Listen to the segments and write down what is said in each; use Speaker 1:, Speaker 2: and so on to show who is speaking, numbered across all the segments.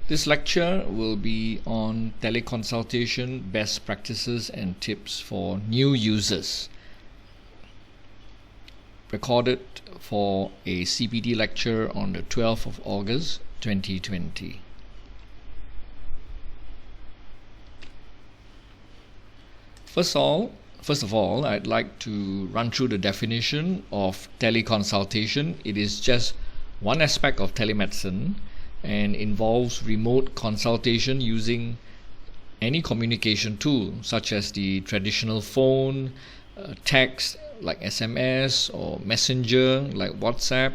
Speaker 1: This lecture will be on teleconsultation best practices and tips for new users. Recorded for a CPD lecture on the 12th of August 2020. First of all, I'd like to run through the definition of teleconsultation. It is just one aspect of telemedicine and involves remote consultation using any communication tool such as the traditional phone, text like SMS or messenger like WhatsApp,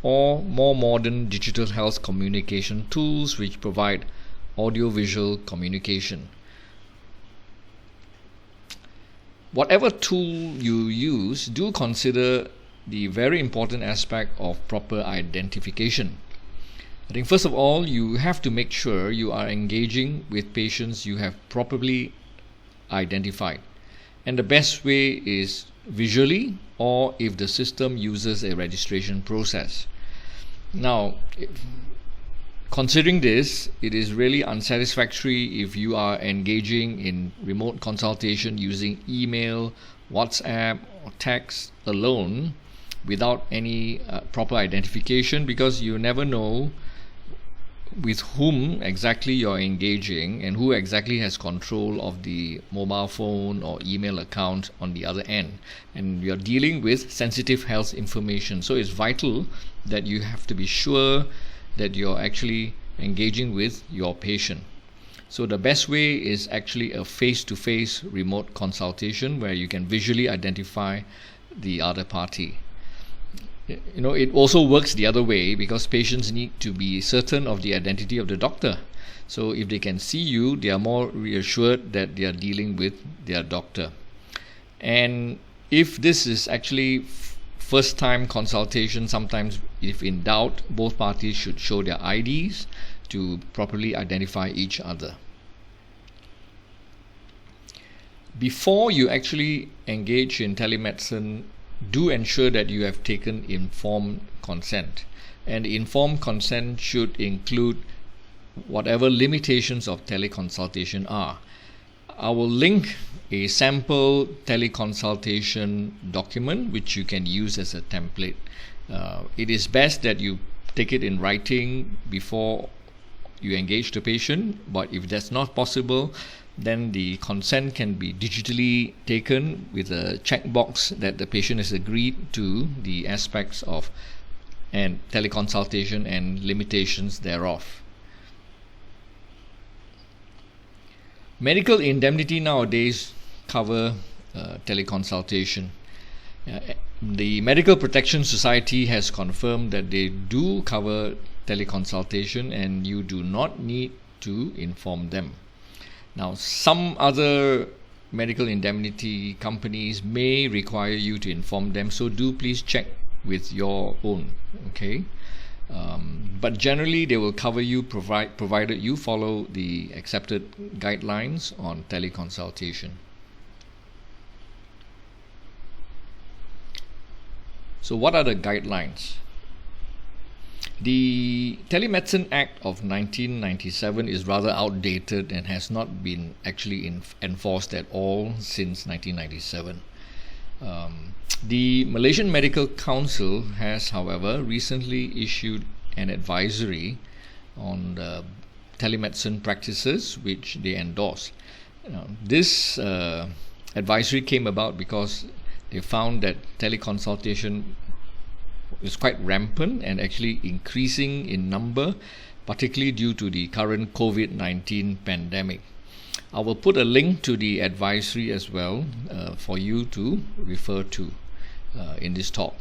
Speaker 1: or more modern digital health communication tools which provide audio-visual communication. Whatever tool you use, do consider the very important aspect of proper identification. I think first of all, you have to make sure you are engaging with patients you have properly identified. And the best way is visually, or if the system uses a registration process. Now, considering this, it is really unsatisfactory if you are engaging in remote consultation using email, WhatsApp, or text alone without any proper identification, because you never know with whom exactly you're engaging and who exactly has control of the mobile phone or email account on the other end. And you're dealing with sensitive health information, so it's vital that you have to be sure that you're actually engaging with your patient. So the best way is actually a face-to-face remote consultation where you can visually identify the other party. It also works the other way, because patients need to be certain of the identity of the doctor. So if they can see you, they are more reassured that they are dealing with their doctor. And if this is actually first time consultation, sometimes if in doubt, both parties should show their IDs to properly identify each other. Before you actually engage in telemedicine, do ensure that you have taken informed consent. And informed consent should include whatever limitations of teleconsultation are. I will link a sample teleconsultation document which you can use as a template. It is best that you take it in writing before you engage the patient, but if that's not possible, then the consent can be digitally taken with a checkbox that the patient has agreed to the aspects of and teleconsultation and limitations thereof. Medical indemnity nowadays cover teleconsultation. The Medical Protection Society has confirmed that they do cover teleconsultation and you do not need to inform them. Now, some other medical indemnity companies may require you to inform them, so do please check with your own, okay? But generally, they will cover you provided you follow the accepted guidelines on teleconsultation. So what are the guidelines? The Telemedicine Act of 1997 is rather outdated and has not been actually enforced at all since 1997. The Malaysian Medical Council has, however, recently issued an advisory on the telemedicine practices which they endorse. This advisory came about because they found that teleconsultation is quite rampant and actually increasing in number, particularly due to the current COVID-19 pandemic. I will put a link to the advisory as well for you to refer to in this talk.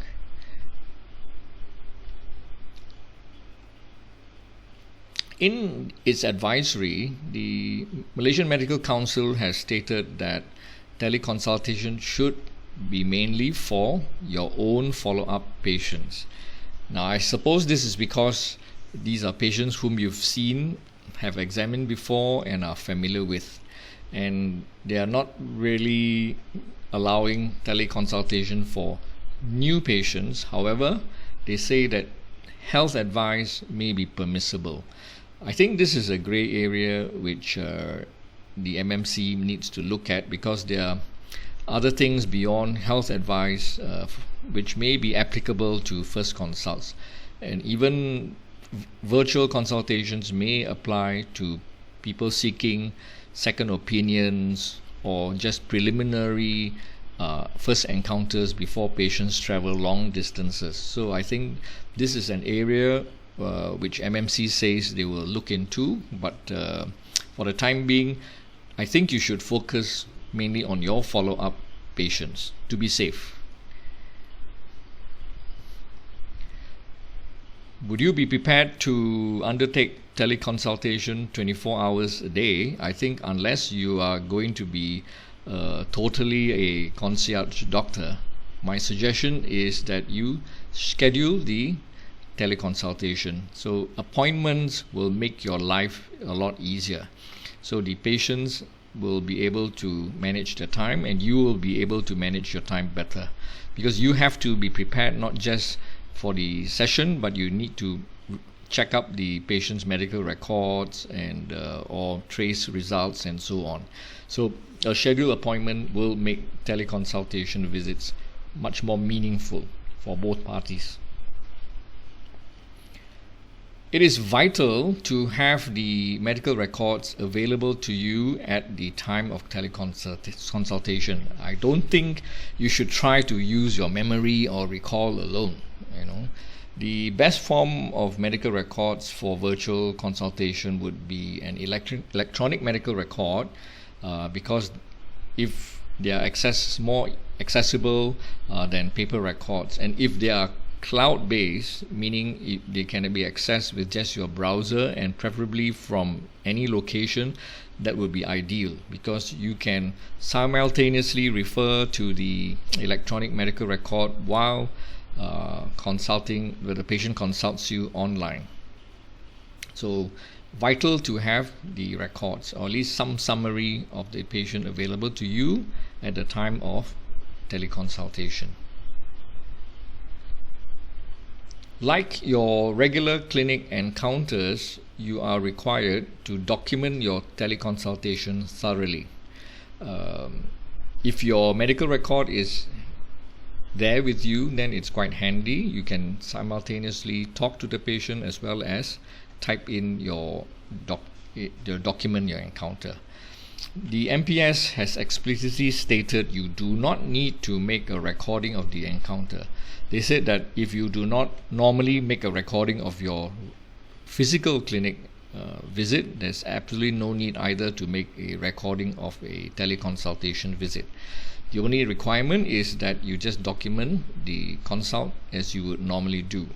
Speaker 1: In its advisory, the Malaysian Medical Council has stated that teleconsultation should be mainly for your own follow-up patients. Now, I suppose this is because these are patients whom you've seen, have examined before, and are familiar with, and they are not really allowing teleconsultation for new patients. However, they say that health advice may be permissible. I think this is a grey area which the MMC needs to look at, because there are other things beyond health advice which may be applicable to first consults, and even virtual consultations may apply to people seeking second opinions or just preliminary first encounters before patients travel long distances. So I think this is an area which MMC says they will look into, but for the time being, I think you should focus mainly on your follow-up patients to be safe. Would you be prepared to undertake teleconsultation 24 hours a day? I think unless you are going to be totally a concierge doctor, my suggestion is that you schedule the teleconsultation. So appointments will make your life a lot easier. So the patients will be able to manage their time, and you will be able to manage your time better, because you have to be prepared not just for the session, but you need to check up the patient's medical records and or trace results and so on. So a scheduled appointment will make teleconsultation visits much more meaningful for both parties. It is vital to have the medical records available to you at the time of teleconsultation. I don't think you should try to use your memory or recall alone. The best form of medical records for virtual consultation would be an electronic medical record, because if they are more accessible than paper records, and if they are cloud-based, meaning they can be accessed with just your browser and preferably from any location, that would be ideal, because you can simultaneously refer to the electronic medical record while consulting, where the patient consults you online. So vital to have the records, or at least some summary of the patient available to you at the time of teleconsultation. Like your regular clinic encounters, you are required to document your teleconsultation thoroughly. If your medical record is there with you, then it's quite handy. You can simultaneously talk to the patient as well as type in your document your encounter. The MPS has explicitly stated you do not need to make a recording of the encounter. They said that if you do not normally make a recording of your physical clinic visit, there's absolutely no need either to make a recording of a teleconsultation visit. The only requirement is that you just document the consult as you would normally do.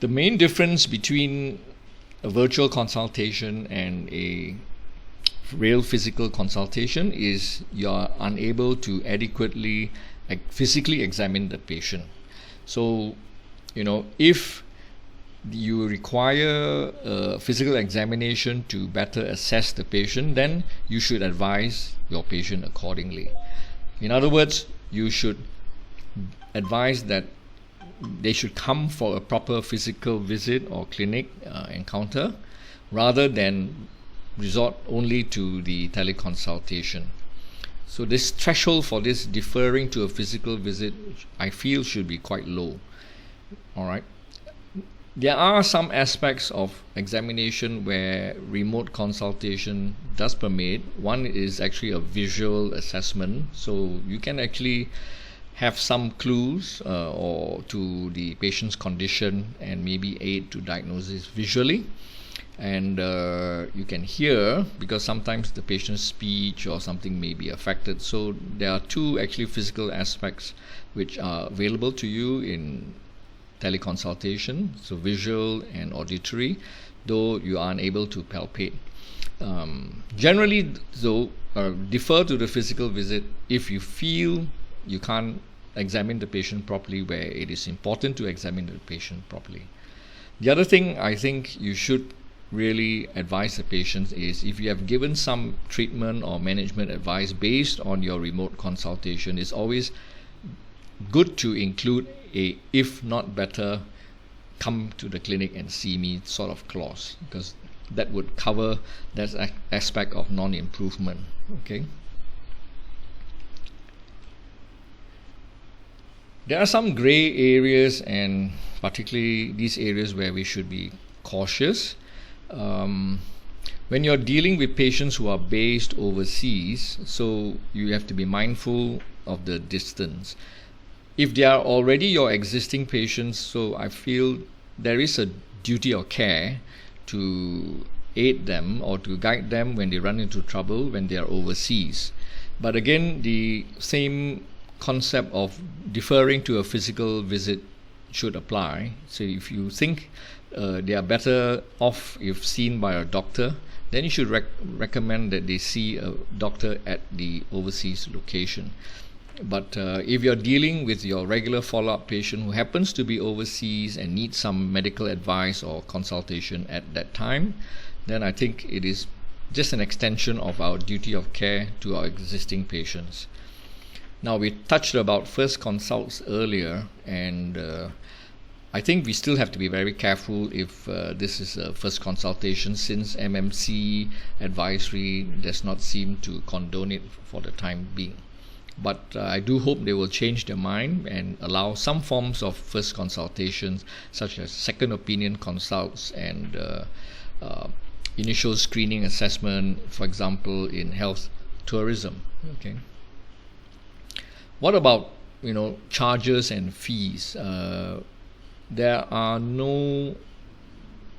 Speaker 1: The main difference between a virtual consultation and a real physical consultation is you are unable to adequately physically examine the patient. So, if you require a physical examination to better assess the patient, then you should advise your patient accordingly. In other words, you should advise that they should come for a proper physical visit or clinic encounter, rather than resort only to the teleconsultation. So this threshold for this deferring to a physical visit, I feel, should be quite low. All right. There are some aspects of examination where remote consultation does permit. One is actually a visual assessment, so you can actually have some clues or to the patient's condition and maybe aid to diagnosis visually. And you can hear, because sometimes the patient's speech or something may be affected. So there are two actually physical aspects which are available to you in teleconsultation, so visual and auditory, though you are unable to palpate. Generally, though, defer to the physical visit if you feel you can't examine the patient properly, where it is important to examine the patient properly. The other thing I think you should really advise the patient is, if you have given some treatment or management advice based on your remote consultation, it's always good to include a if not better come to the clinic and see me sort of clause, because that would cover that aspect of non-improvement. Okay. There are some gray areas, and particularly these areas where we should be cautious. When you're dealing with patients who are based overseas, so you have to be mindful of the distance. If they are already your existing patients, so I feel there is a duty of care to aid them or to guide them when they run into trouble when they are overseas. But again, the same concept of deferring to a physical visit should apply. So if you think they are better off if seen by a doctor, then you should recommend that they see a doctor at the overseas location. But if you're dealing with your regular follow-up patient who happens to be overseas and needs some medical advice or consultation at that time, then I think it is just an extension of our duty of care to our existing patients. Now, we touched about first consults earlier, and I think we still have to be very careful if this is a first consultation, since MMC advisory does not seem to condone it for the time being. But I do hope they will change their mind and allow some forms of first consultations, such as second opinion consults and initial screening assessment, for example, in health tourism. Okay. What about charges and fees? There are no,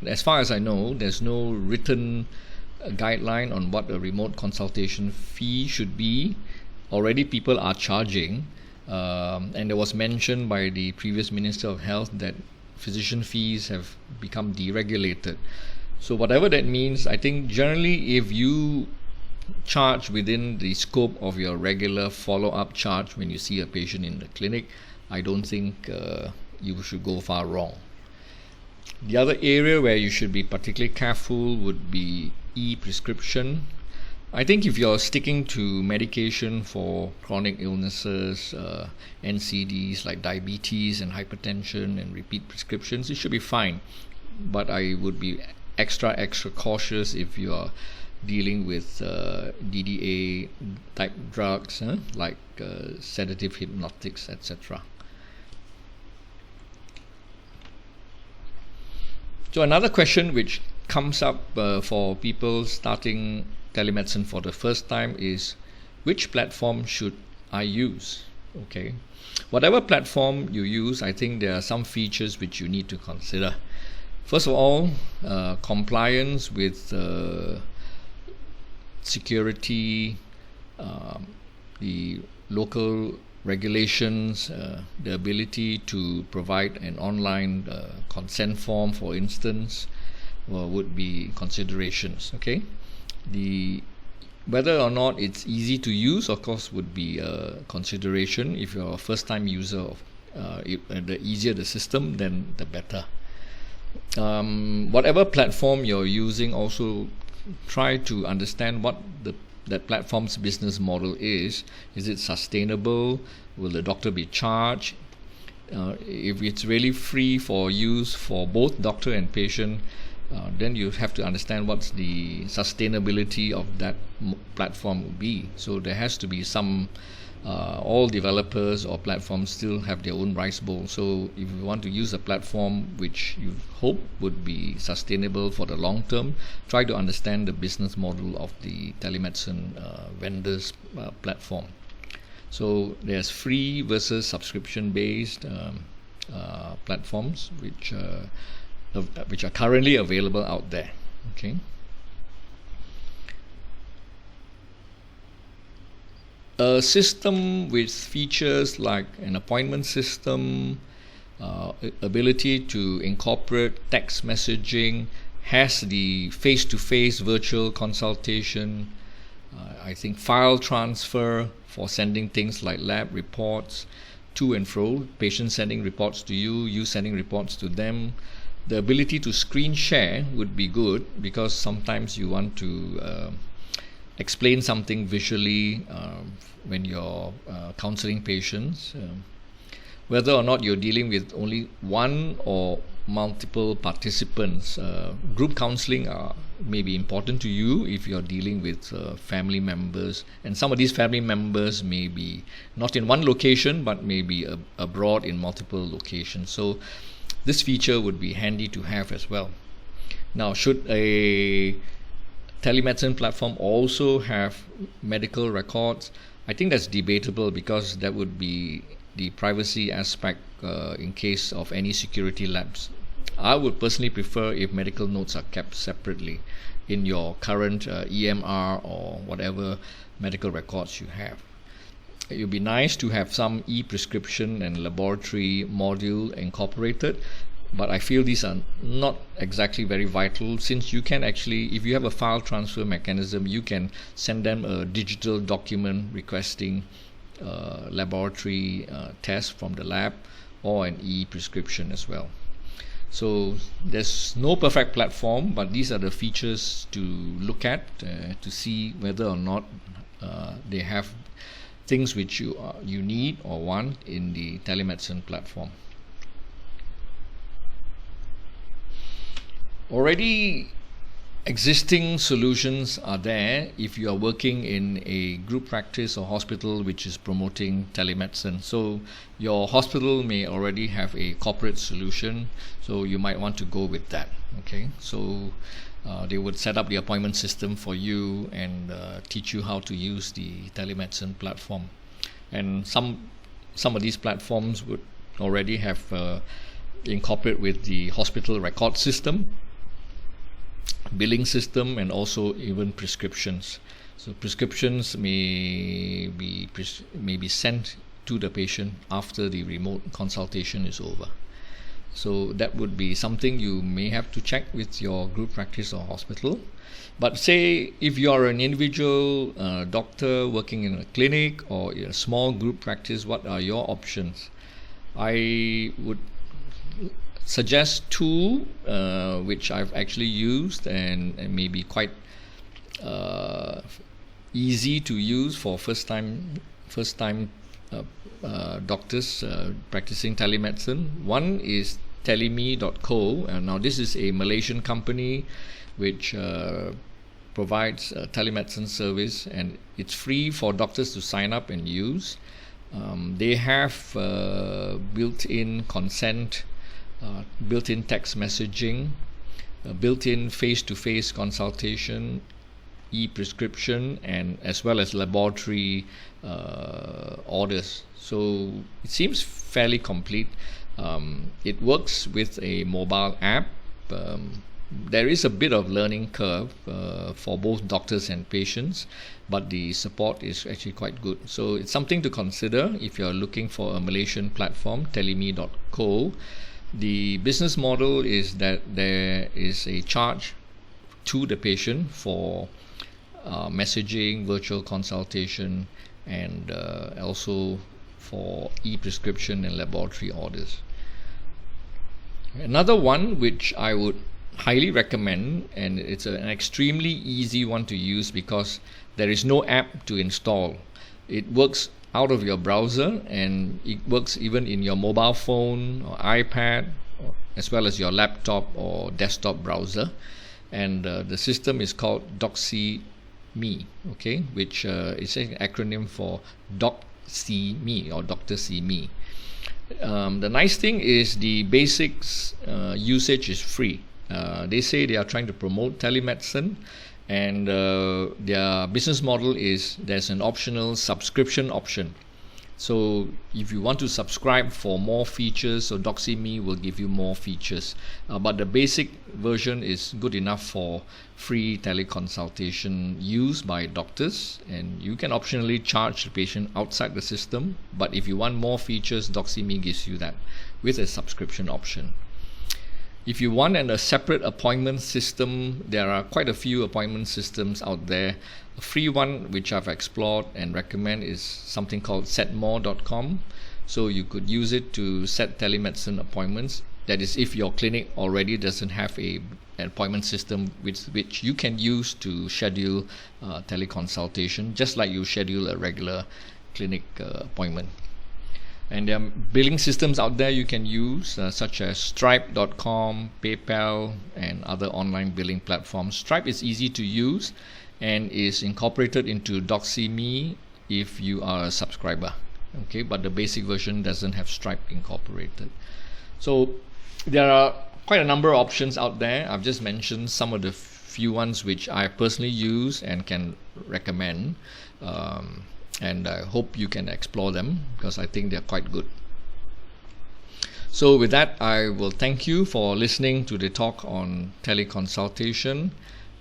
Speaker 1: as far as I know, there's no written guideline on what a remote consultation fee should be. Already people are charging, and there was mentioned by the previous Minister of Health that physician fees have become deregulated. So whatever that means, I think generally if you charge within the scope of your regular follow-up charge when you see a patient in the clinic, I don't think you should go far wrong. The other area where you should be particularly careful would be ePrescription. I think if you're sticking to medication for chronic illnesses, NCDs like diabetes and hypertension and repeat prescriptions, it should be fine. But I would be extra cautious if you are dealing with DDA type drugs like sedative hypnotics, etc. So another question which comes up for people starting telemedicine for the first time is, which platform should I use? Okay, whatever platform you use, I think there are some features which you need to consider. First of all, compliance with security, the local regulations, the ability to provide an online consent form, for instance, would be considerations. Okay, whether or not it's easy to use, of course, would be a consideration. If you're a first-time user of the easier the system, then the better. Whatever platform you're using, also try to understand what that platform's business model is. Is it sustainable? Will the doctor be charged? If it's really free for use for both doctor and patient, then you have to understand what's the sustainability of that platform will be. So there has to be some, all developers or platforms still have their own rice bowl. So if you want to use a platform which you hope would be sustainable for the long term, try to understand the business model of the telemedicine vendors platform. So there's free versus subscription based platforms which are currently available out there. Okay. A system with features like an appointment system, ability to incorporate text messaging, has the face-to-face virtual consultation, I think file transfer for sending things like lab reports to and fro, patients sending reports to you, you sending reports to them. The ability to screen share would be good, because sometimes you want to explain something visually when you're counseling patients. whether or not you're dealing with only one or multiple participants. Group counseling may be important to you if you're dealing with family members, and some of these family members may be not in one location but may be abroad in multiple locations. So this feature would be handy to have as well. Now, should a telemedicine platform also have medical records? I think that's debatable, because that would be the privacy aspect in case of any security lapse. I would personally prefer if medical notes are kept separately in your current EMR or whatever medical records you have. It would be nice to have some ePrescription and laboratory module incorporated, but I feel these are not exactly very vital, since you can actually, if you have a file transfer mechanism, you can send them a digital document requesting laboratory test from the lab or an e-prescription as well. So there's no perfect platform, but these are the features to look at to see whether or not they have things which you need or want in the telemedicine platform. Already existing solutions are there if you are working in a group practice or hospital which is promoting telemedicine. So your hospital may already have a corporate solution, so you might want to go with that. Okay, so they would set up the appointment system for you and teach you how to use the telemedicine platform. And some of these platforms would already have incorporate with the hospital record system, billing system, and also even prescriptions. So prescriptions may be sent to the patient after the remote consultation is over. So that would be something you may have to check with your group practice or hospital. But say if you are an individual doctor working in a clinic or in a small group practice, what are your options? I would suggest two which I've actually used and may be quite easy to use for first time doctors practicing telemedicine. One is Teleme.co. Now this is a Malaysian company which provides telemedicine service, and it's free for doctors to sign up and use. They have built-in consent, built-in text messaging, built-in face-to-face consultation, e-prescription, and as well as laboratory orders. So it seems fairly complete. It works with a mobile app. There is a bit of learning curve for both doctors and patients, but the support is actually quite good. So it's something to consider if you're looking for a Malaysian platform, Teleme.co. The business model is that there is a charge to the patient for messaging, virtual consultation, and also for e-prescription and laboratory orders. Another one which I would highly recommend, and it's an extremely easy one to use because there is no app to install. It works out of your browser, and it works even in your mobile phone or iPad, as well as your laptop or desktop browser. And the system is called DocSeeMe, okay, which is an acronym for Doc See Me or Doctor See Me. The nice thing is the basics usage is free. They say they are trying to promote telemedicine, and their business model is there's an optional subscription option. So if you want to subscribe for more features, so DocSeeMe will give you more features, but the basic version is good enough for free teleconsultation use by doctors, and you can optionally charge the patient outside the system. But if you want more features, DocSeeMe gives you that with a subscription option. If you want a separate appointment system, there are quite a few appointment systems out there. A free one which I've explored and recommend is something called setmore.com. So you could use it to set telemedicine appointments. That is, if your clinic already doesn't have an appointment system which you can use to schedule teleconsultation, just like you schedule a regular clinic appointment. And there are billing systems out there you can use, such as Stripe.com, PayPal, and other online billing platforms. Stripe is easy to use and is incorporated into Doxy.me if you are a subscriber. Okay, but the basic version doesn't have Stripe incorporated. So there are quite a number of options out there. I've just mentioned some of the few ones which I personally use and can recommend. And I hope you can explore them because I think they're quite good. So with that, I will thank you for listening to the talk on teleconsultation.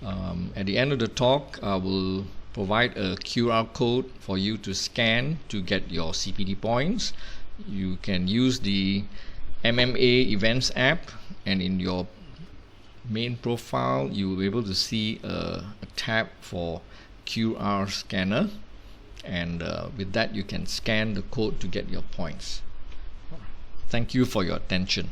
Speaker 1: At the end of the talk, I will provide a QR code for you to scan to get your CPD points. You can use the MMA Events app, and in your main profile you will be able to see a tab for QR scanner, and with that you can scan the code to get your points. Thank you for your attention.